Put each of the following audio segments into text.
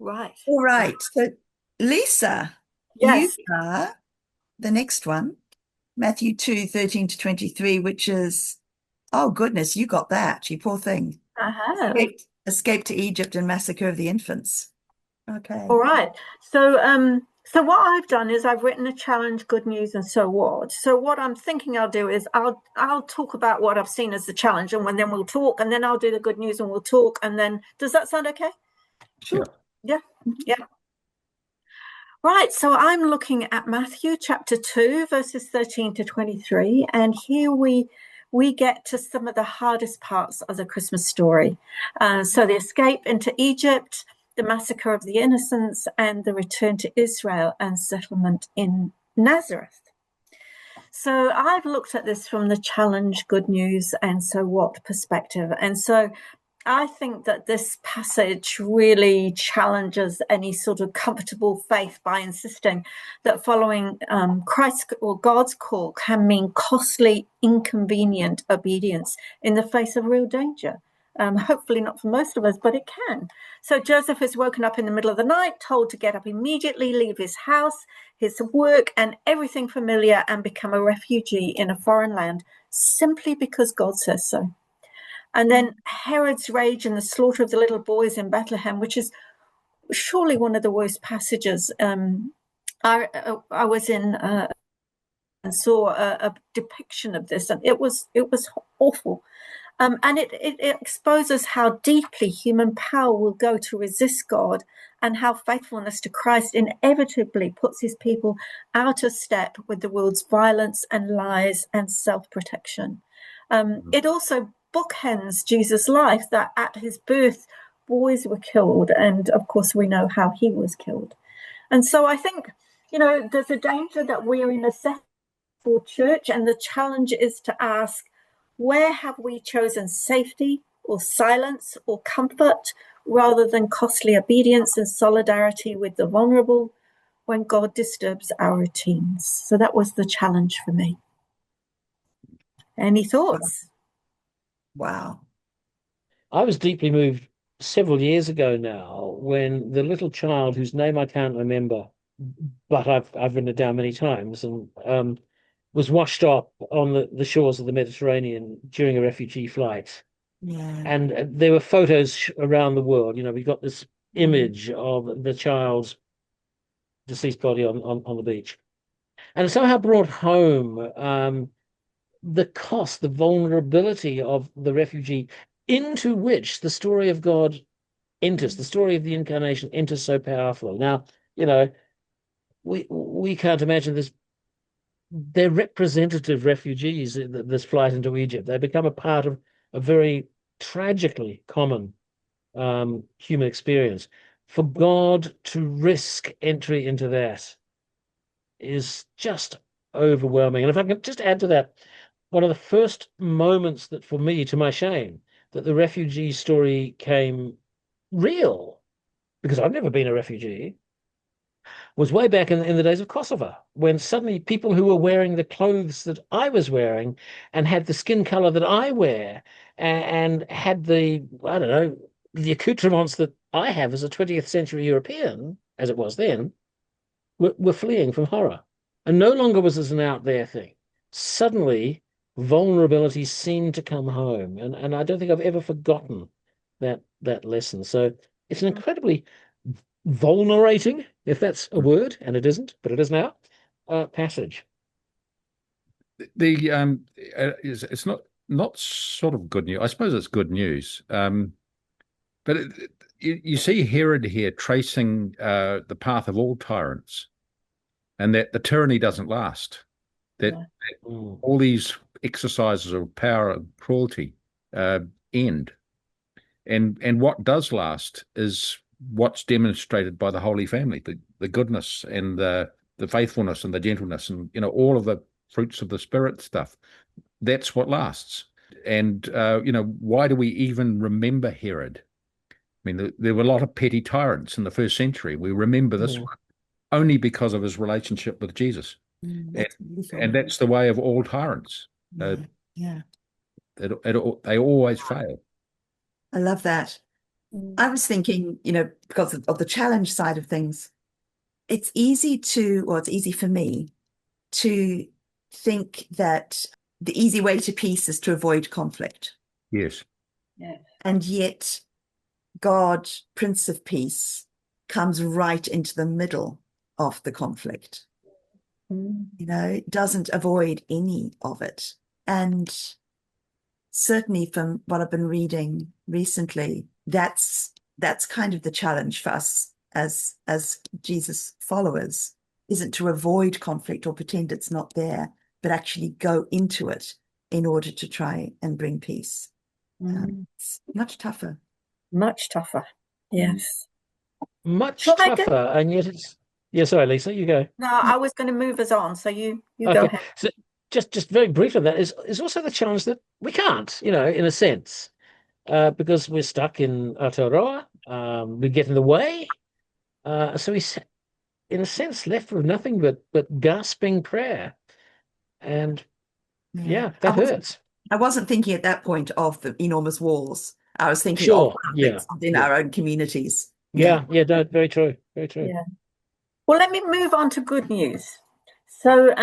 Right. All right. So, Lisa, you Yes. are the next one, Matthew 2:13 to 23, which is, oh goodness, you got that, you poor thing. I have. Escape to Egypt and massacre of the infants. All Okay. right. So what I've done is I've written a challenge, good news, and so what. So what I'm thinking I'll do is I'll talk about what I've seen as the challenge, and then we'll talk, and then I'll do the good news, and we'll talk, and then does that sound okay? Sure. Yeah. Yeah. Right. So I'm looking at Matthew chapter 2, verses 13 to 23, and here we get to some of the hardest parts of the Christmas story. So the escape into Egypt, the massacre of the innocents, and the return to Israel and settlement in Nazareth. So I've looked at this from the challenge, good news, and so what perspective. And so I think that this passage really challenges any sort of comfortable faith by insisting that following Christ or God's call can mean costly, inconvenient obedience in the face of real danger. Hopefully not for most of us, but it can. So Joseph is woken up in the middle of the night, told to get up immediately, leave his house, his work, and everything familiar, and become a refugee in a foreign land simply because God says so. And then Herod's rage and the slaughter of the little boys in Bethlehem, which is surely one of the worst passages. I was in and saw a depiction of this, and it was awful. And it exposes how deeply human power will go to resist God, and how faithfulness to Christ inevitably puts his people out of step with the world's violence and lies and self-protection. It also bookends Jesus' life, that at his birth, boys were killed, and of course, we know how he was killed. And so I think, there's a danger that we're in a for church, and the challenge is to ask, where have we chosen safety or silence or comfort rather than costly obedience and solidarity with the vulnerable when God disturbs our routines? So that was the challenge for me. Any thoughts? Wow. I was deeply moved several years ago now when the little child whose name I can't remember, but I've written it down many times, and was washed up on the shores of the Mediterranean during a refugee flight. Yeah. And there were photos around the world. We got this image of the child's deceased body on the beach. And it somehow brought home the cost, the vulnerability of the refugee into which the story of God enters, the story of the incarnation enters so powerfully. Now, you know, we can't imagine this. They're representative refugees, this flight into Egypt. They become a part of a very tragically common human experience. For God to risk entry into that is just overwhelming. And if I can just add to that, one of the first moments that, for me, to my shame, that the refugee story came real, because I've never been a refugee, was way back in the days of Kosovo, when suddenly people who were wearing the clothes that I was wearing and had the skin color that I wear and had I don't know, the accoutrements that I have as a 20th century European, as it was then, were fleeing from horror. And no longer was this an out there thing. Suddenly, vulnerability seemed to come home. And I don't think I've ever forgotten that lesson. So it's an incredibly vulnerating, if that's a word, and it isn't, but it is now, passage. It's not sort of good news. I suppose it's good news. But you see Herod here tracing the path of all tyrants, and that the tyranny doesn't last. That, Yeah. that all these exercises of power and cruelty end, and what does last is what's demonstrated by the Holy Family, the goodness and the faithfulness and the gentleness, and all of the fruits of the Spirit stuff. That's what lasts. And why do we even remember Herod? I mean, there were a lot of petty tyrants in the first century. We remember this one only because of his relationship with Jesus. That's beautiful. And that's the way of all tyrants. Yeah. Yeah. They always fail. I love that. I was thinking, because of the challenge side of things, it's easy for me to think that the easy way to peace is to avoid conflict. Yes. Yeah. And yet God, Prince of Peace, comes right into the middle of the conflict. Doesn't avoid any of it. And certainly from what I've been reading recently, that's kind of the challenge for us as Jesus followers, isn't to avoid conflict or pretend it's not there, but actually go into it in order to try and bring peace. It's much tougher. Much tougher. Yes. Much Shall I go? tougher, and yet it's. Yeah, sorry, Lisa, you go. No, I was going to move us on, so you go Okay, ahead. so just very briefly, that is also the challenge that we can't, in a sense, because we're stuck in Aotearoa. We get in the way, so he's in a sense left with nothing but gasping prayer, and yeah, that hurts. I wasn't thinking at that point of the enormous walls. I was thinking of Sure, yeah, within our own communities. yeah, no, very true, very true. Yeah. Well, let me move on to good news. So,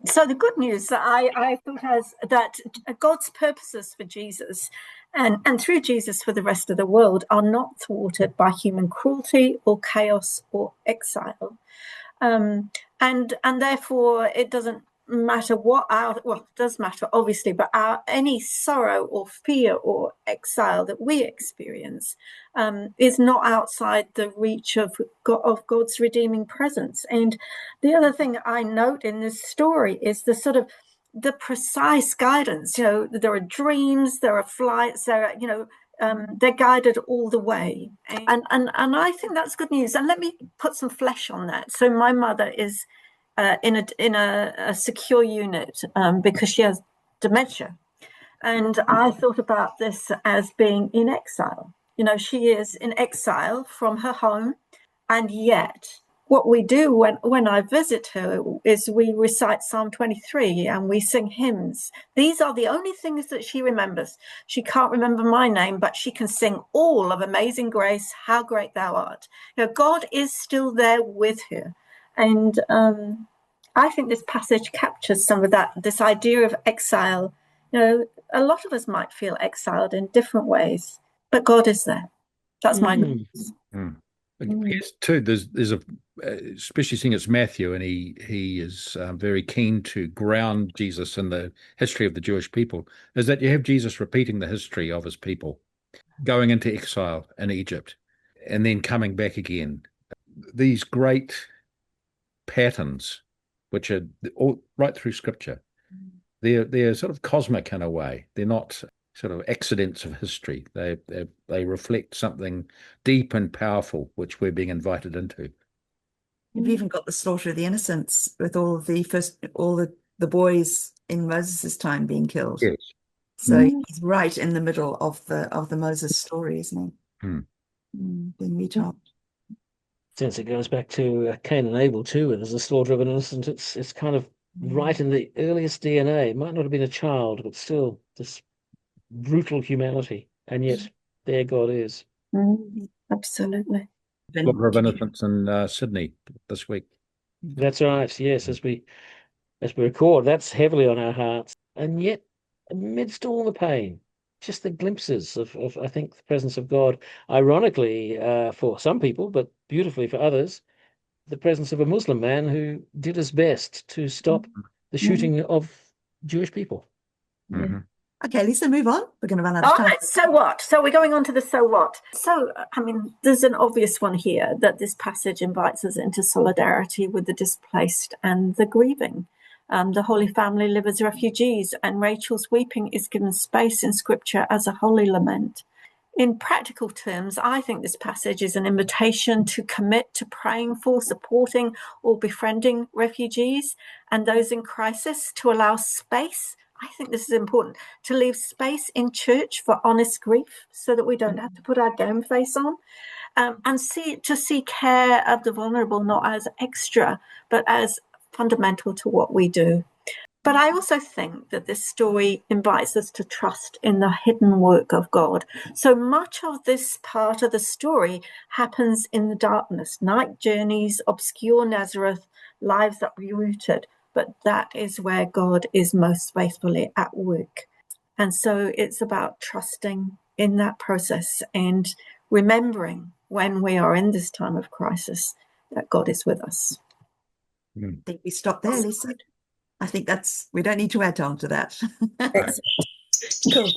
so the good news that I thought has that God's purposes for Jesus and through Jesus for the rest of the world are not thwarted by human cruelty or chaos or exile. And therefore it doesn't matter it does matter obviously, but any sorrow or fear or exile that we experience is not outside the reach of God's redeeming presence. And the other thing I note in this story is the sort of the precise guidance. There are dreams, there are flights, there are they're guided all the way, and I think that's good news. And let me put some flesh on that. So my mother is in a secure unit because she has dementia, and I thought about this as being in exile. She is in exile from her home, and yet what we do when I visit her is we recite Psalm 23 and we sing hymns. These are the only things that she remembers. She can't remember my name, but she can sing all of Amazing Grace, How Great Thou Art. God is still there with her. And I think this passage captures some of that, this idea of exile. A lot of us might feel exiled in different ways, but God is there. That's my news. Yes, too. There's a especially seeing it's Matthew, and he is very keen to ground Jesus in the history of the Jewish people. Is that you have Jesus repeating the history of his people, going into exile in Egypt, and then coming back again. These great patterns, which are all right through Scripture, they're sort of cosmic in a way. They're not sort of accidents of history. They reflect something deep and powerful, which we're being invited into. You've even got the slaughter of the innocents with all the boys in Moses' time being killed. Yes. So he's right in the middle of the Moses story, isn't he? Being retold. Since it goes back to Cain and Abel too, and there's the slaughter of an innocent, it's kind of right in the earliest DNA. It might not have been a child, but still this brutal humanity, and yet there God is. Absolutely. Slaughter of innocents in Sydney this week. That's right. Yes, as we record, that's heavily on our hearts, and yet amidst all the pain, just the glimpses of I think the presence of God. Ironically, for some people, but beautifully for others, the presence of a Muslim man who did his best to stop the shooting of Jewish people. Okay, Lisa, move on. We're going to run out of time. All right, so what? So we're going on to the so what. So, there's an obvious one here that this passage invites us into solidarity with the displaced and the grieving. The Holy Family live as refugees, and Rachel's weeping is given space in Scripture as a holy lament. In practical terms, I think this passage is an invitation to commit to praying for, supporting, or befriending refugees and those in crisis, to allow space. I think this is important, to leave space in church for honest grief so that we don't have to put our game face on, and see care of the vulnerable not as extra, but as fundamental to what we do. But I also think that this story invites us to trust in the hidden work of God. So much of this part of the story happens in the darkness, night journeys, obscure Nazareth, lives uprooted. But that is where God is most faithfully at work. And so it's about trusting in that process and remembering when we are in this time of crisis that God is with us. I think we stop there, Lisa. I think we don't need to add on to that. Excellent. Cool.